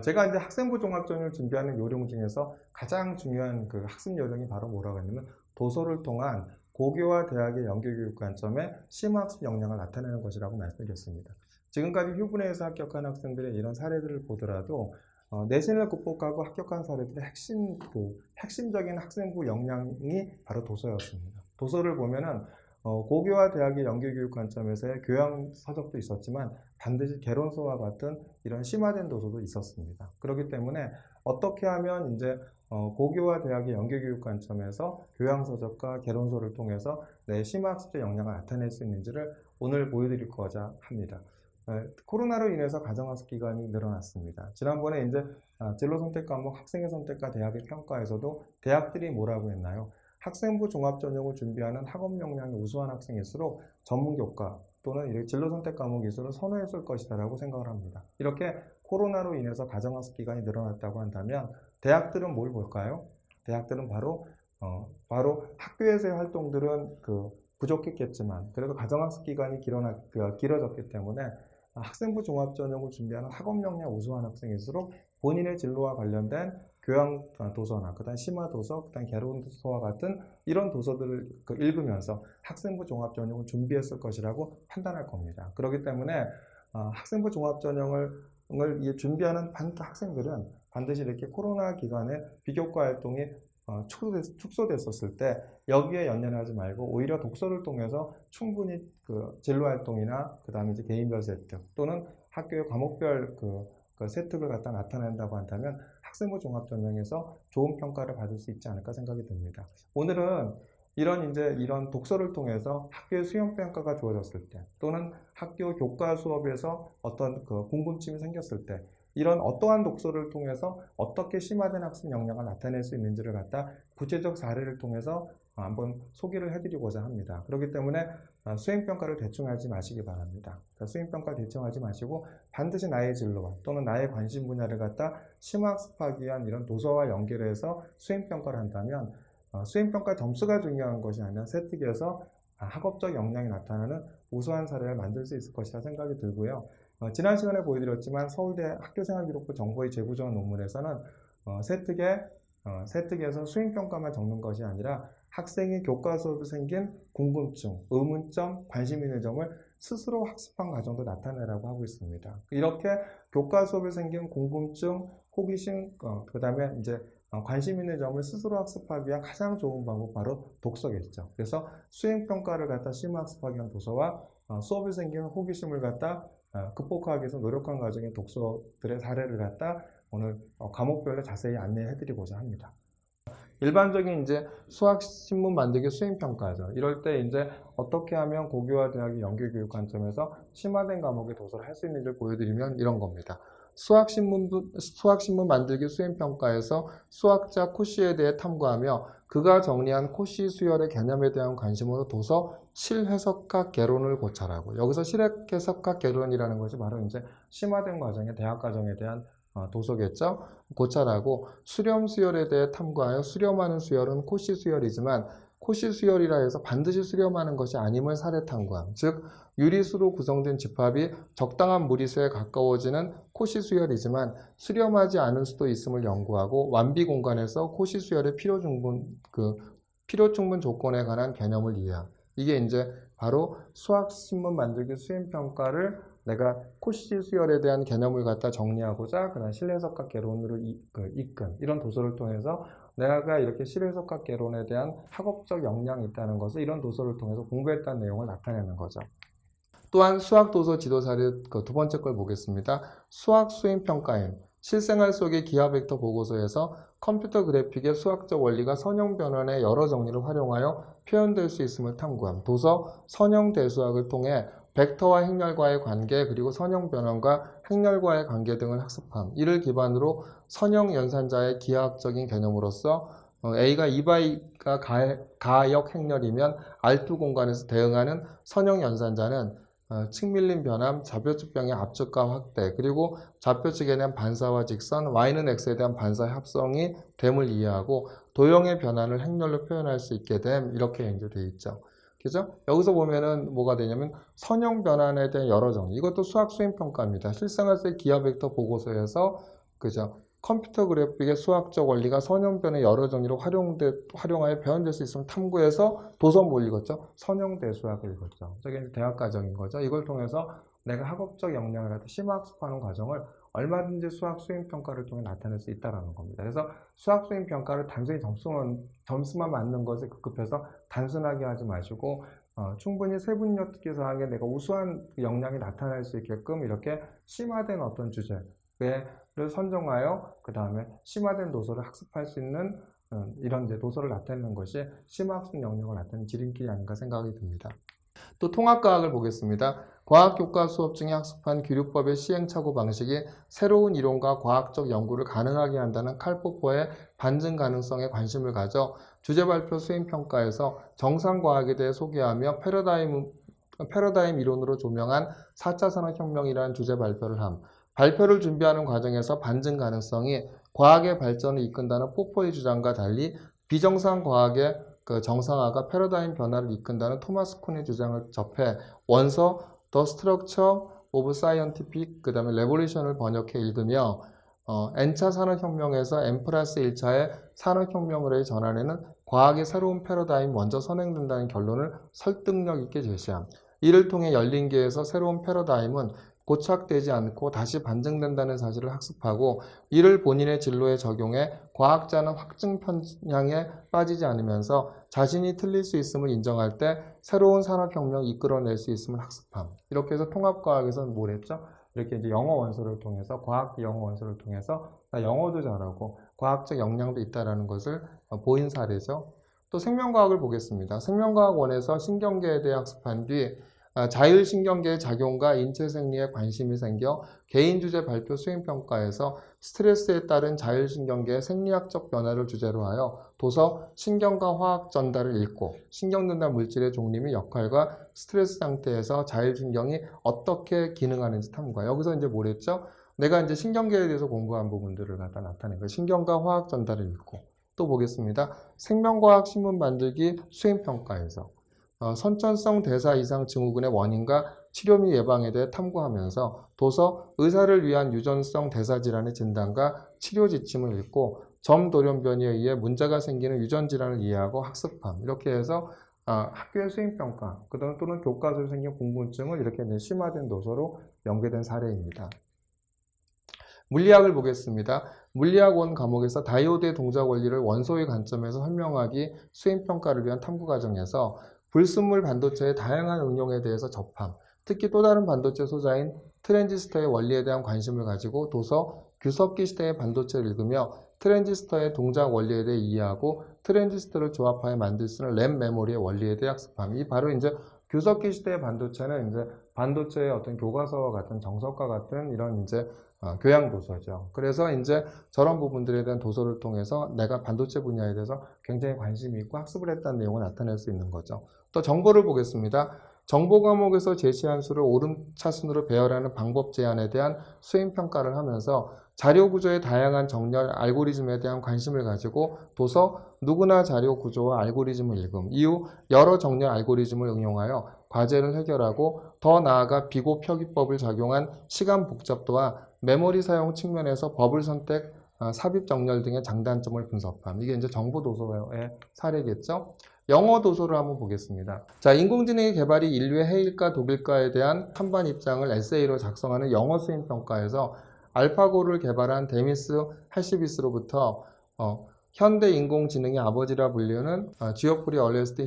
제가 이제 학생부 종합전형을 준비하는 요령 중에서 가장 중요한 그 학습 요령이 바로 뭐라고 하냐면 도서를 통한 고교와 대학의 연계교육 관점에 심화학습 역량을 나타내는 것이라고 말씀드렸습니다. 지금까지 휴분회에서 합격한 학생들의 이런 사례들을 보더라도 내신을 극복하고 합격한 사례들의 핵심적인 학생부 역량이 바로 도서였습니다. 도서를 보면은 고교와 대학의 연계교육 관점에서의 교양 서적도 있었지만 반드시 개론서와 같은 이런 심화된 도서도 있었습니다. 그렇기 때문에 어떻게 하면 이제 고교와 대학의 연계교육 관점에서 교양 서적과 개론서를 통해서 내 심화학습적 역량을 나타낼 수 있는지를 오늘 보여드리고자 합니다. 코로나로 인해서 가정학습 기간이 늘어났습니다. 지난번에 이제 진로 선택 과목 학생의 선택과 대학의 평가에서도 대학들이 뭐라고 했나요? 학생부 종합전형을 준비하는 학업 역량이 우수한 학생일수록 전문교과 또는 진로 선택 과목 이수를 선호했을 것이다라고 생각을 합니다. 이렇게 코로나로 인해서 가정학습 기간이 늘어났다고 한다면 대학들은 뭘 볼까요? 대학들은 바로 학교에서의 활동들은 부족했겠지만 그래도 가정학습 기간이 길어졌기 때문에 학생부 종합전형을 준비하는 학업 역량 우수한 학생일수록 본인의 진로와 관련된 교양 도서나 그다음 심화 도서, 그다음 개론 도서와 같은 이런 도서들을 읽으면서 학생부 종합전형을 준비했을 것이라고 판단할 겁니다. 그렇기 때문에 학생부 종합전형을 준비하는 학생들은 반드시 이렇게 코로나 기간에 비교과 활동이 축소됐었을 때 여기에 연연하지 말고 오히려 독서를 통해서 충분히 진로 활동이나 그다음에 이제 개인별 세트 또는 학교의 과목별 세특을 갖다 나타낸다고 한다면 학생부 종합전형에서 좋은 평가를 받을 수 있지 않을까 생각이 듭니다. 오늘은 이런 독서를 통해서 학교의 수행평가가 주어졌을 때 또는 학교 교과 수업에서 어떤 궁금증이 생겼을 때 이런 어떠한 독서를 통해서 어떻게 심화된 학습 역량을 나타낼 수 있는지를 갖다 구체적 사례를 통해서 한번 소개를 해드리고자 합니다. 그렇기 때문에 수행평가를 대충 하지 마시기 바랍니다. 수행평가 대충 하지 마시고 반드시 나의 진로와 또는 나의 관심 분야를 갖다 심화학습하기 위한 이런 도서와 연결해서 수행평가를 한다면 수행평가 점수가 중요한 것이 아니라 세특에서 학업적 역량이 나타나는 우수한 사례를 만들 수 있을 것이라 생각이 들고요. 지난 시간에 보여드렸지만 서울대 학교생활기록부 정보의 재구조화 논문에서는 세특에서 수행평가만 적는 것이 아니라 학생이 교과 수업에 생긴 궁금증, 의문점, 관심 있는 점을 스스로 학습한 과정도 나타내라고 하고 있습니다. 이렇게 교과 수업에 생긴 궁금증, 호기심, 그 다음에 이제 관심 있는 점을 스스로 학습하기 위한 가장 좋은 방법 바로 독서겠죠. 그래서 수행평가를 갖다 심화학습하기 위한 도서와 수업에 생긴 호기심을 갖다 극복하기 위해서 노력한 과정의 독서들의 사례를 갖다 오늘 과목별로 자세히 안내해드리고자 합니다. 일반적인 이제 수학신문 만들기 수행평가죠. 이럴 때 이제 어떻게 하면 고교와 대학의 연계교육 관점에서 심화된 과목의 도서를 할 수 있는지를 보여드리면 이런 겁니다. 수학신문 만들기 수행평가에서 수학자 코시에 대해 탐구하며 그가 정리한 코시 수열의 개념에 대한 관심으로 도서 실해석학 개론을 고찰하고, 여기서 실해석학 개론이라는 것이 바로 이제 심화된 과정의 대학 과정에 대한 도서겠죠. 고찰하고 수렴 수열에 대해 탐구하여 수렴하는 수열은 코시 수열이지만 코시 수열이라 해서 반드시 수렴하는 것이 아님을 사례 탐구함. 즉 유리수로 구성된 집합이 적당한 무리수에 가까워지는 코시 수열이지만 수렴하지 않을 수도 있음을 연구하고 완비 공간에서 코시 수열의 필요 충분 조건에 관한 개념을 이해함. 이게 이제 바로 수학신문 만들기 수행평가를 내가 코시 수열에 대한 개념을 갖다 정리하고자 그다음 실해석학 개론으로 이끈 이런 도서를 통해서 내가 이렇게 실해석학 개론에 대한 학업적 역량이 있다는 것을 이런 도서를 통해서 공부했다는 내용을 나타내는 거죠. 또한 수학도서 지도사례 두 번째 걸 보겠습니다. 수학 수행평가인 실생활 속의 기하 벡터 보고서에서 컴퓨터 그래픽의 수학적 원리가 선형 변환의 여러 정리를 활용하여 표현될 수 있음을 탐구함. 도서 선형 대수학을 통해 벡터와 행렬과의 관계, 그리고 선형 변환과 행렬과의 관계 등을 학습함. 이를 기반으로 선형 연산자의 기하학적인 개념으로서 A가 2바이가 가역 행렬이면 R2 공간에서 대응하는 선형 연산자는 측밀림 변함, 좌표측 병의 압축과 확대, 그리고 좌표측에 대한 반사와 직선, y는 x에 대한 반사 합성이 됨을 이해하고 도형의 변환을 행렬로 표현할 수 있게 됨, 이렇게 이제 되어 있죠. 그죠? 여기서 보면은 뭐가 되냐면 선형 변환에 대한 여러 정리. 이것도 수학 수행평가입니다. 실생활 속 기하 벡터 보고서에서 그죠? 컴퓨터 그래픽의 수학적 원리가 선형변의 여러 종류로 활용하여 배운될 수 있으면 탐구해서 도서 뭘 읽었죠? 선형대수학을 읽었죠. 저게 이제 대학 과정인 거죠. 이걸 통해서 내가 학업적 역량을 갖다 심화학습하는 과정을 얼마든지 수학 수행 평가를 통해 나타낼 수 있다는 겁니다. 그래서 수학 수행 평가를 단순히 점수만 맞는 것에 급급해서 단순하게 하지 마시고 충분히 세분력 특기 사항에 내가 우수한 역량이 나타날 수 있게끔 이렇게 심화된 어떤 주제를 선정하여 그 다음에 심화된 도서를 학습할 수 있는 이런 이제 도서를 나타내는 것이 심화학습 역량을 나타내는 지름길이 아닌가 생각이 듭니다. 또 통합과학을 보겠습니다. 과학교과 수업 중에 학습한 교육법의 시행착오 방식이 새로운 이론과 과학적 연구를 가능하게 한다는 칼포퍼의 반증 가능성에 관심을 가져 주제발표 수행평가에서 정상과학에 대해 소개하며 패러다임 이론으로 조명한 4차 산업혁명이라는 주제 발표를 함. 발표를 준비하는 과정에서 반증 가능성이 과학의 발전을 이끈다는 포퍼의 주장과 달리 비정상 과학의 정상화가 패러다임 변화를 이끈다는 토마스 쿤의 주장을 접해 원서 The Structure of Scientific 그 다음에 Revolution을 번역해 읽으며 N차 산업혁명에서 N+1차의 산업혁명으로의 전환에는 과학의 새로운 패러다임이 먼저 선행된다는 결론을 설득력 있게 제시함. 이를 통해 열린계에서 새로운 패러다임은 고착되지 않고 다시 반증된다는 사실을 학습하고 이를 본인의 진로에 적용해 과학자는 확증 편향에 빠지지 않으면서 자신이 틀릴 수 있음을 인정할 때 새로운 산업혁명을 이끌어낼 수 있음을 학습함. 이렇게 해서 통합과학에서는 뭘 했죠? 이렇게 이제 영어 원서를 통해서 과학 영어 원서를 통해서 나 영어도 잘하고 과학적 역량도 있다라는 것을 보인 사례죠. 또 생명과학을 보겠습니다. 생명과학원에서 신경계에 대해 학습한 뒤 자율신경계의 작용과 인체 생리에 관심이 생겨 개인주제 발표 수행평가에서 스트레스에 따른 자율신경계의 생리학적 변화를 주제로 하여 도서 신경과 화학 전달을 읽고 신경전달 물질의 종류 및 역할과 스트레스 상태에서 자율신경이 어떻게 기능하는지 탐구하. 여기서 이제 뭘 했죠? 내가 이제 신경계에 대해서 공부한 부분들을 갖다 나타낸 거예요. 신경과 화학 전달을 읽고. 또 보겠습니다. 생명과학 신문 만들기 수행평가에서 선천성 대사 이상 증후군의 원인과 치료 및 예방에 대해 탐구하면서 도서 의사를 위한 유전성 대사질환의 진단과 치료 지침을 읽고 점돌연변이에 의해 문제가 생기는 유전질환을 이해하고 학습함. 이렇게 해서 학교의 수행평가 또는 교과서에 생긴 궁금증을 이렇게 심화된 도서로 연계된 사례입니다. 물리학을 보겠습니다. 물리학원 과목에서 다이오드의 동작 원리를 원소의 관점에서 설명하기 수행평가를 위한 탐구 과정에서 불순물 반도체의 다양한 응용에 대해서 접함, 특히 또 다른 반도체 소자인 트랜지스터의 원리에 대한 관심을 가지고 도서 규석기 시대의 반도체를 읽으며 트랜지스터의 동작 원리에 대해 이해하고 트랜지스터를 조합하여 만들 수 있는 램 메모리의 원리에 대해 학습함. 이 바로 이제 규석기 시대의 반도체는 이제 반도체의 어떤 교과서와 같은 정석과 같은 이런 이제 교양 도서죠. 그래서 이제 저런 부분들에 대한 도서를 통해서 내가 반도체 분야에 대해서 굉장히 관심이 있고 학습을 했다는 내용을 나타낼 수 있는 거죠. 또 정보를 보겠습니다. 정보 과목에서 제시한 수를 오름차순으로 배열하는 방법 제안에 대한 수행평가를 하면서 자료 구조의 다양한 정렬 알고리즘에 대한 관심을 가지고 도서 누구나 자료 구조와 알고리즘을 읽음 이후 여러 정렬 알고리즘을 응용하여 과제를 해결하고 더 나아가 비고 표기법을 적용한 시간 복잡도와 메모리 사용 측면에서 버블 선택, 삽입 정렬 등의 장단점을 분석함. 이게 이제 정보 도서의 사례겠죠. 영어 도서를 한번 보겠습니다. 자, 인공지능의 개발이 인류의 해일까 독일까에 대한 찬반 입장을 에세이로 작성하는 영어 수행 평가에서 알파고를 개발한 데미스 할시비스로부터 현대 인공지능의 아버지라 불리는 지오프리 얼레스트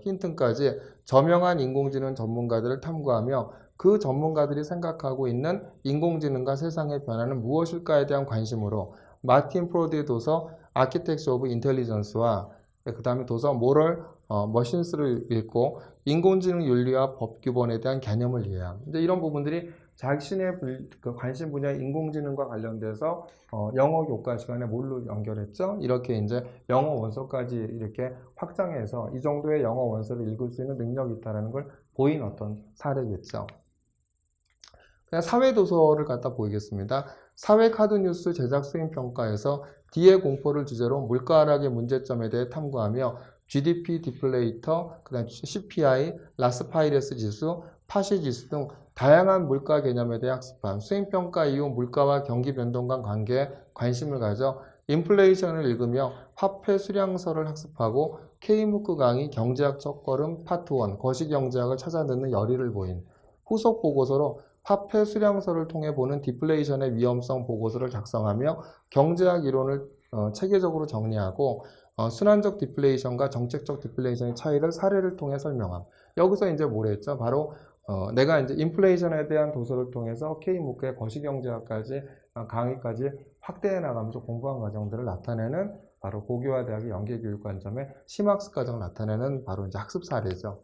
힌튼까지 저명한 인공지능 전문가들을 탐구하며 그 전문가들이 생각하고 있는 인공지능과 세상의 변화는 무엇일까에 대한 관심으로 마틴 프로드의 도서 아키텍처 오브 인텔리전스와 그 다음에 도서 모럴 머신스를 읽고 인공지능 윤리와 법규범에 대한 개념을 이해함. 근데 이런 부분들이 자신의 관심 분야 인공지능과 관련돼서 영어 교과 시간에 뭘로 연결했죠? 이렇게 이제 영어 원서까지 이렇게 확장해서 이 정도의 영어 원서를 읽을 수 있는 능력이 있다는 걸 보인 어떤 사례겠죠. 그냥 사회 도서를 갖다 보이겠습니다. 사회 카드 뉴스 제작 수행 평가에서 D의 공포를 주제로 물가 하락의 문제점에 대해 탐구하며 GDP 디플레이터, 그다음 CPI, 라스파이레스 지수, 파시지수 등 다양한 물가 개념에 대해 학습함, 수행평가 이후 물가와 경기 변동 간 관계에 관심을 가져 인플레이션을 읽으며 화폐 수량서를 학습하고 K무크 강의 경제학 첫걸음 파트 1 거시경제학을 찾아 듣는 열의를 보인 후속 보고서로 화폐 수량서를 통해 보는 디플레이션의 위험성 보고서를 작성하며 경제학 이론을 체계적으로 정리하고 순환적 디플레이션과 정책적 디플레이션의 차이를 사례를 통해 설명함. 여기서 이제 뭐라 했죠? 바로 내가 이제 인플레이션에 대한 도서를 통해서 K무크의 거시경제학까지 강의까지 확대해 나가면서 공부한 과정들을 나타내는 바로 고교와 대학의 연계교육 관점의 심학습 과정을 나타내는 바로 이제 학습 사례죠.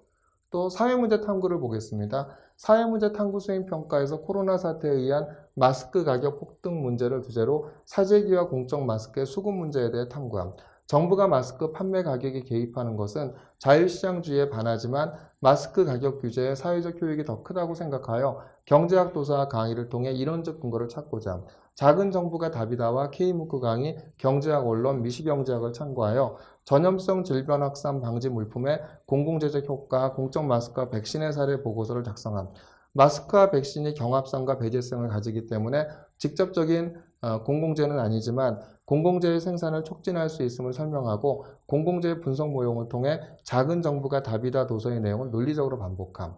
또 사회문제 탐구를 보겠습니다. 사회문제 탐구 수행평가에서 코로나 사태에 의한 마스크 가격 폭등 문제를 주제로 사재기와 공적 마스크의 수급 문제에 대해 탐구함. 정부가 마스크 판매 가격에 개입하는 것은 자유시장주의에 반하지만 마스크 가격 규제의 사회적 효익이 더 크다고 생각하여 경제학 도서와 강의를 통해 이론적 근거를 찾고자 함. 작은 정부가 답이다와 K무크 강의, 경제학 원론, 미시경제학을 참고하여 전염성 질병 확산 방지 물품의 공공재적 효과, 공적 마스크와 백신의 사례 보고서를 작성함. 마스크와 백신이 경합성과 배제성을 가지기 때문에 직접적인 공공재는 아니지만 공공재의 생산을 촉진할 수 있음을 설명하고 공공재의 분석 모형을 통해 작은 정부가 답이다 도서의 내용을 논리적으로 반복함.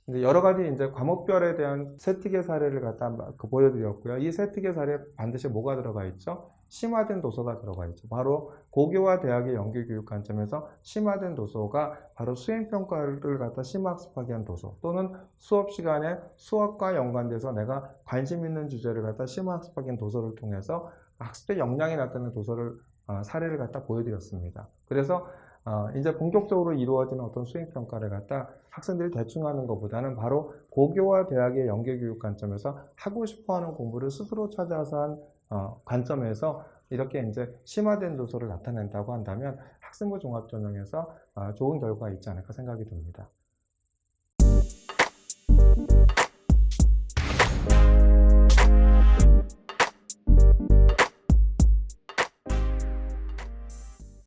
근데 여러 가지 이제 과목별에 대한 세특의 사례를 갖다 보여드렸고요. 이 세특의 사례에 반드시 뭐가 들어가 있죠? 심화된 도서가 들어가 있죠. 바로 고교와 대학의 연계교육 관점에서 심화된 도서가 바로 수행평가를 갖다 심화학습하게 한 도서 또는 수업 시간에 수학과 연관돼서 내가 관심 있는 주제를 갖다 심화학습하게 한 도서를 통해서 학습의 역량이 나타나는 도서를 사례를 갖다 보여드렸습니다. 그래서 이제 본격적으로 이루어지는 어떤 수행평가를 갖다 학생들이 대충 하는 것보다는 바로 고교와 대학의 연계교육 관점에서 하고 싶어하는 공부를 스스로 찾아서 한 관점에서 이렇게 이제 심화된 도서를 나타낸다고 한다면 학생부 종합전형에서 좋은 결과가 있지 않을까 생각이 듭니다.